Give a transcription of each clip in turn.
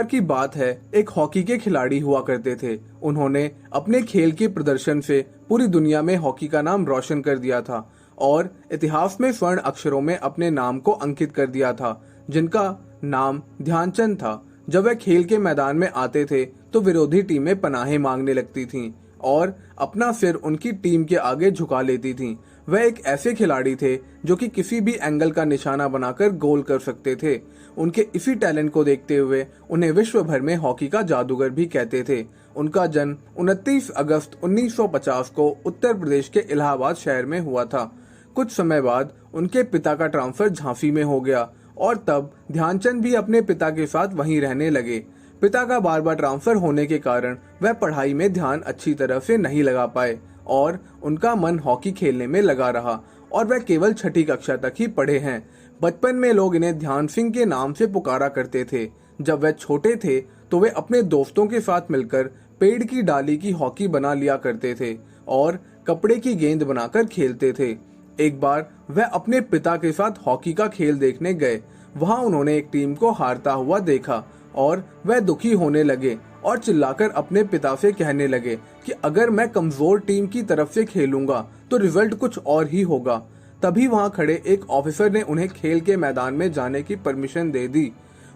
की बात है, एक हॉकी के खिलाड़ी हुआ करते थे। उन्होंने अपने खेल के प्रदर्शन से पूरी दुनिया में हॉकी का नाम रोशन कर दिया था और इतिहास में स्वर्ण अक्षरों में अपने नाम को अंकित कर दिया था, जिनका नाम ध्यानचंद था। जब वह खेल के मैदान में आते थे तो विरोधी टीमें पनाहे मांगने लगती थीं और अपना सिर उनकी टीम के आगे झुका लेती थीं। वह एक ऐसे खिलाड़ी थे जो कि किसी भी एंगल का निशाना बनाकर गोल कर सकते थे। उनके इसी टैलेंट को देखते हुए उन्हें विश्व भर में हॉकी का जादूगर भी कहते थे। उनका जन्म 29 अगस्त 1950 को उत्तर प्रदेश के इलाहाबाद शहर में हुआ था। कुछ समय बाद उनके पिता का ट्रांसफर झांसी में हो गया और तब ध्यानचंद भी अपने पिता के साथ वहीं रहने लगे। पिता का बार बार ट्रांसफर होने के कारण वह पढ़ाई में ध्यान अच्छी तरह से नहीं लगा पाए और उनका मन हॉकी खेलने में लगा रहा और वह केवल छठी कक्षा तक ही पढ़े हैं। बचपन में लोग इन्हें ध्यान सिंह के नाम से पुकारा करते थे। जब वह छोटे थे तो वे अपने दोस्तों के साथ मिलकर पेड़ की डाली की हॉकी बना लिया करते थे और कपड़े की गेंद बनाकर खेलते थे। एक बार वह अपने पिता के साथ हॉकी का खेल देखने गए। वहां उन्होंने एक टीम को हारता हुआ देखा और वह दुखी होने लगे और चिल्लाकर अपने पिता से कहने लगे कि अगर मैं कमजोर टीम की तरफ से खेलूंगा तो रिजल्ट कुछ और ही होगा। तभी वहां खड़े एक ऑफिसर ने उन्हें खेल के मैदान में जाने की परमिशन दे दी।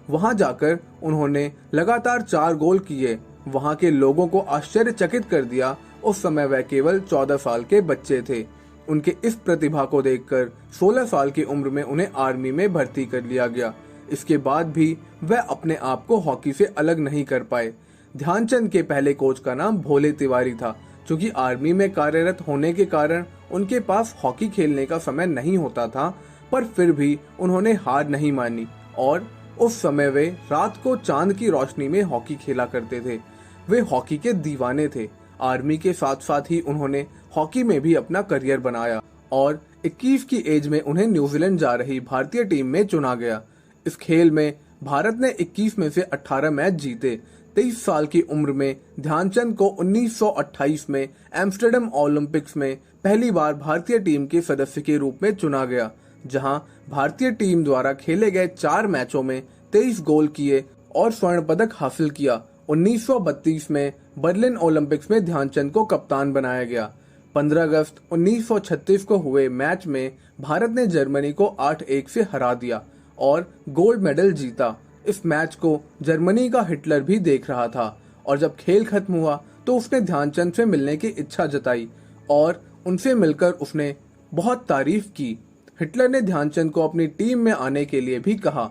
वहां जाकर उन्होंने लगातार 4 गोल किए। वहां के लोगों को आश्चर्यचकित कर दिया। उस समय वह केवल 14 साल के बच्चे थे। उनके इस प्रतिभा को देखकर 16 साल की उम्र में उन्हें आर्मी में भर्ती कर लिया गया। इसके बाद भी वह अपने आप को हॉकी से अलग नहीं कर पाए। ध्यानचंद के पहले कोच का नाम भोले तिवारी था। क्योंकि आर्मी में कार्यरत होने के कारण उनके पास हॉकी खेलने का समय नहीं होता था, पर फिर भी उन्होंने हार नहीं मानी और उस समय वे रात को चांद की रोशनी में हॉकी खेला करते थे। वे हॉकी के दीवाने थे। आर्मी के साथ साथ ही उन्होंने हॉकी में भी अपना करियर बनाया और 21 की एज में उन्हें न्यूजीलैंड जा रही भारतीय टीम में चुना गया। इस खेल में भारत ने 21 में से 18 मैच जीते। 23 साल की उम्र में ध्यानचंद को 1928 में एम्स्टर्डम ओलंपिक्स में पहली बार भारतीय टीम के सदस्य के रूप में चुना गया, जहां भारतीय टीम द्वारा खेले गए 4 मैचों में 23 गोल किए और स्वर्ण पदक हासिल किया। 1932 में बर्लिन ओलंपिक्स में ध्यानचंद को कप्तान बनाया गया। 15 अगस्त 1936 को हुए मैच में भारत ने जर्मनी को 8-1 से हरा दिया और गोल्ड मेडल जीता। इस मैच को जर्मनी का हिटलर भी देख रहा था और जब खेल खत्म हुआ तो उसने ध्यानचंद से मिलने की इच्छा जताई और उनसे मिलकर उसने बहुत तारीफ की। हिटलर ने ध्यानचंद को अपनी टीम में आने के लिए भी कहा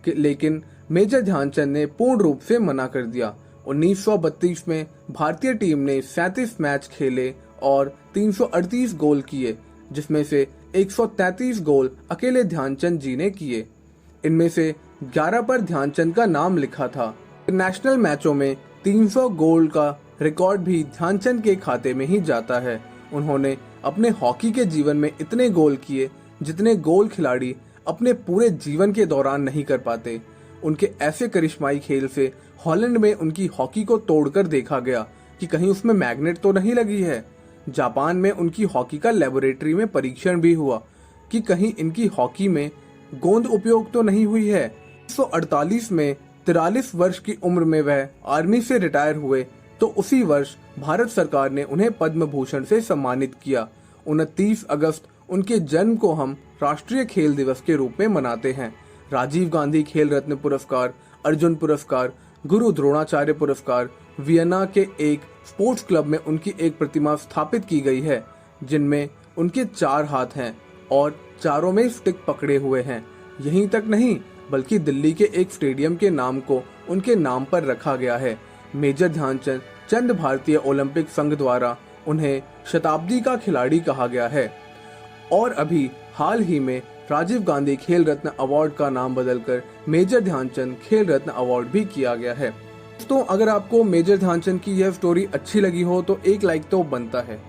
लेकिन मेजर ध्यानचंद ने पूर्ण रूप से मना कर दिया। 1932 में भारतीय टीम ने 37 मैच खेले और 338 गोल किए, जिसमें से 133 गोल अकेले ध्यानचंद जी ने किए। इनमें से 11 पर ध्यानचंद का नाम लिखा था। इंटरनेशनल मैचों में 300 गोल का रिकॉर्ड भी ध्यानचंद के खाते में ही जाता है। उन्होंने अपने हॉकी के जीवन में इतने गोल किए जितने गोल खिलाड़ी अपने पूरे जीवन के दौरान नहीं कर पाते। उनके ऐसे करिश्माई खेल से हॉलैंड में उनकी हॉकी को तोड़कर देखा गया कि कहीं उसमें मैग्नेट तो नहीं लगी है। जापान में उनकी हॉकी का लेबोरेटरी में परीक्षण भी हुआ कि कहीं इनकी हॉकी में गोंद उपयोग तो नहीं हुई है। 1948 में 43 वर्ष की उम्र में वह आर्मी से रिटायर हुए तो उसी वर्ष भारत सरकार ने उन्हें पद्म भूषण से सम्मानित किया। 29 अगस्त उनके जन्म को हम राष्ट्रीय खेल दिवस के रूप में मनाते हैं। राजीव गांधी खेल रत्न पुरस्कार, अर्जुन पुरस्कार, गुरु द्रोणाचार्य पुरस्कार, वियना के एक स्पोर्ट्स क्लब में उनकी एक प्रतिमा स्थापित की गई है जिनमें उनके 4 हाथ हैं और चारों में स्टिक पकड़े हुए हैं। यहीं तक नहीं बल्कि दिल्ली के एक स्टेडियम के नाम को उनके नाम पर रखा गया है। मेजर ध्यानचंद भारतीय ओलंपिक संघ द्वारा उन्हें शताब्दी का खिलाड़ी कहा गया है और अभी हाल ही में राजीव गांधी खेल रत्न अवार्ड का नाम बदलकर मेजर ध्यानचंद खेल रत्न अवार्ड भी किया गया है। दोस्तों, अगर आपको मेजर ध्यानचंद की यह स्टोरी अच्छी लगी हो तो एक लाइक तो बनता है।